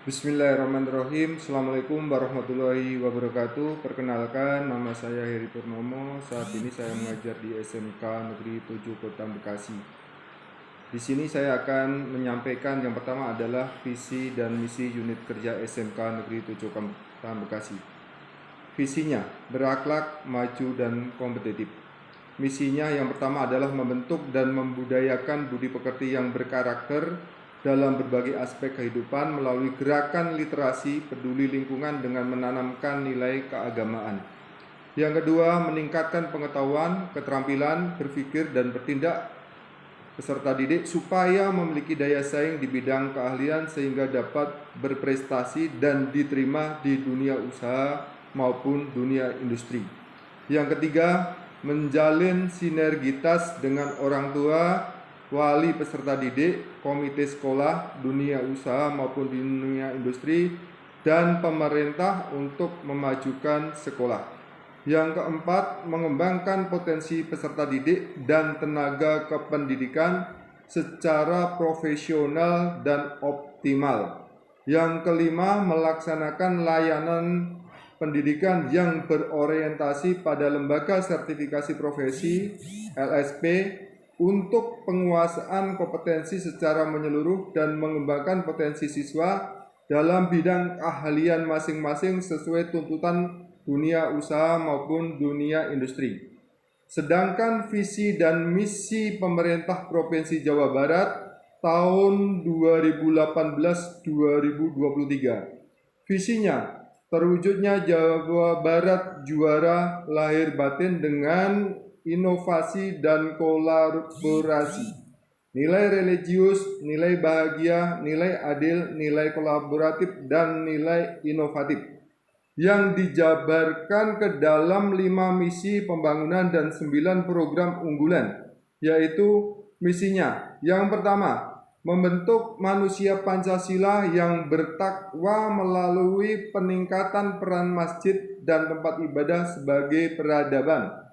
Bismillahirrahmanirrahim. Assalamualaikum warahmatullahi wabarakatuh. Perkenalkan, nama saya Heri Purnomo. Saat ini saya mengajar di SMK Negeri 7 Kota Bekasi. Di sini saya akan menyampaikan yang pertama adalah visi dan misi unit kerja SMK Negeri 7 Kota Bekasi. Visinya, berakhlak, maju, dan kompetitif. Misinya yang pertama adalah membentuk dan membudayakan budi pekerti yang berkarakter dalam berbagai aspek kehidupan melalui gerakan literasi peduli lingkungan dengan menanamkan nilai keagamaan. Yang kedua, meningkatkan pengetahuan, keterampilan, berpikir, dan bertindak peserta didik supaya memiliki daya saing di bidang keahlian sehingga dapat berprestasi dan diterima di dunia usaha maupun dunia industri. Yang ketiga, menjalin sinergitas dengan orang tua, wali peserta didik, komite sekolah, dunia usaha maupun dunia industri, dan pemerintah untuk memajukan sekolah. Yang keempat, mengembangkan potensi peserta didik dan tenaga kependidikan secara profesional dan optimal. Yang kelima, melaksanakan layanan pendidikan yang berorientasi pada lembaga sertifikasi profesi LSP untuk penguasaan kompetensi secara menyeluruh dan mengembangkan potensi siswa dalam bidang keahlian masing-masing sesuai tuntutan dunia usaha maupun dunia industri. Sedangkan visi dan misi pemerintah Provinsi Jawa Barat tahun 2018-2023. Visinya, terwujudnya Jawa Barat juara lahir batin dengan inovasi dan kolaborasi. Nilai religius, nilai bahagia, nilai adil, nilai kolaboratif, dan nilai inovatif yang dijabarkan ke dalam 5 misi pembangunan dan 9 program unggulan, yaitu misinya. Yang pertama, membentuk manusia Pancasila yang bertakwa melalui peningkatan peran masjid dan tempat ibadah sebagai peradaban.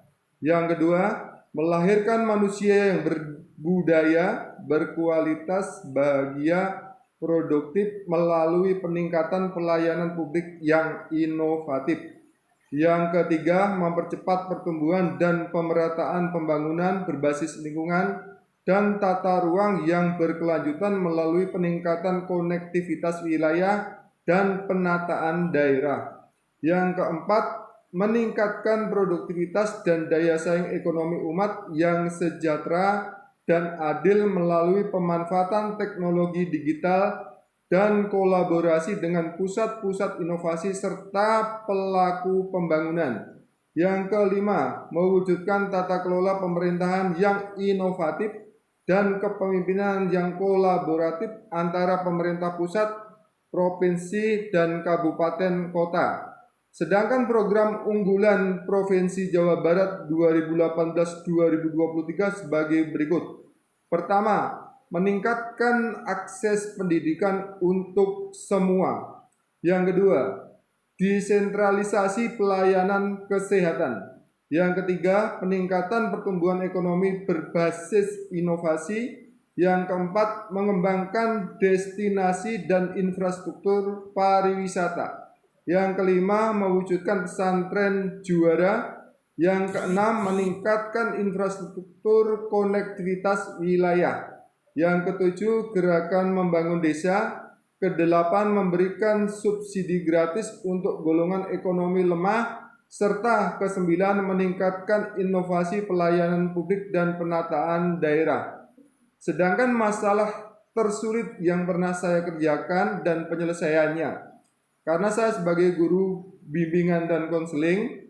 Yang kedua, melahirkan manusia yang berbudaya, berkualitas, bahagia, produktif melalui peningkatan pelayanan publik yang inovatif. Yang ketiga, mempercepat pertumbuhan dan pemerataan pembangunan berbasis lingkungan dan tata ruang yang berkelanjutan melalui peningkatan konektivitas wilayah dan penataan daerah. Yang keempat, meningkatkan produktivitas dan daya saing ekonomi umat yang sejahtera dan adil melalui pemanfaatan teknologi digital dan kolaborasi dengan pusat-pusat inovasi serta pelaku pembangunan. Yang kelima, mewujudkan tata kelola pemerintahan yang inovatif dan kepemimpinan yang kolaboratif antara pemerintah pusat, provinsi, dan kabupaten kota. Sedangkan program unggulan Provinsi Jawa Barat 2018-2023 sebagai berikut. Pertama, meningkatkan akses pendidikan untuk semua. Yang kedua, desentralisasi pelayanan kesehatan. Yang ketiga, peningkatan pertumbuhan ekonomi berbasis inovasi. Yang keempat, mengembangkan destinasi dan infrastruktur pariwisata. Yang kelima, mewujudkan pesantren juara. Yang keenam, meningkatkan infrastruktur konektivitas wilayah. Yang ketujuh, gerakan membangun desa. Kedelapan, memberikan subsidi gratis untuk golongan ekonomi lemah. Serta kesembilan, meningkatkan inovasi pelayanan publik dan penataan daerah. Sedangkan masalah tersulit yang pernah saya kerjakan dan penyelesaiannya. Karena saya sebagai guru bimbingan dan konseling,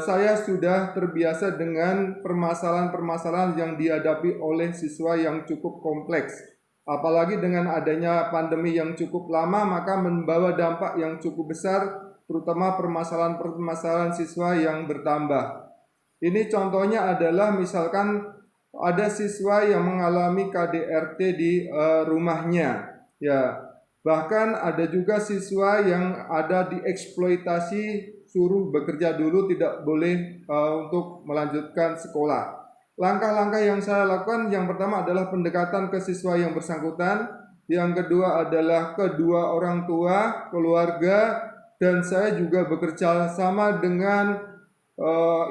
saya sudah terbiasa dengan permasalahan-permasalahan yang dihadapi oleh siswa yang cukup kompleks. Apalagi dengan adanya pandemi yang cukup lama, maka membawa dampak yang cukup besar, terutama permasalahan-permasalahan siswa yang bertambah. Ini contohnya adalah misalkan ada siswa yang mengalami KDRT di rumahnya, ya. Bahkan ada juga siswa yang ada dieksploitasi, suruh bekerja dulu, tidak boleh untuk melanjutkan sekolah. Langkah-langkah yang saya lakukan yang pertama adalah pendekatan ke siswa yang bersangkutan. yang kedua adalah kedua orang tua, keluarga, dan saya juga bekerja sama dengan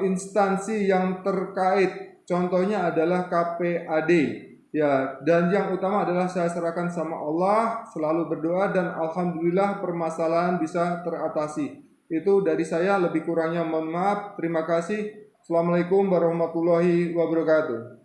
instansi yang terkait. Contohnya adalah KPAD. Ya, dan yang utama adalah saya serahkan sama Allah, selalu berdoa dan alhamdulillah permasalahan bisa teratasi. Itu dari saya, lebih kurangnya mohon maaf. Terima kasih. Assalamualaikum warahmatullahi wabarakatuh.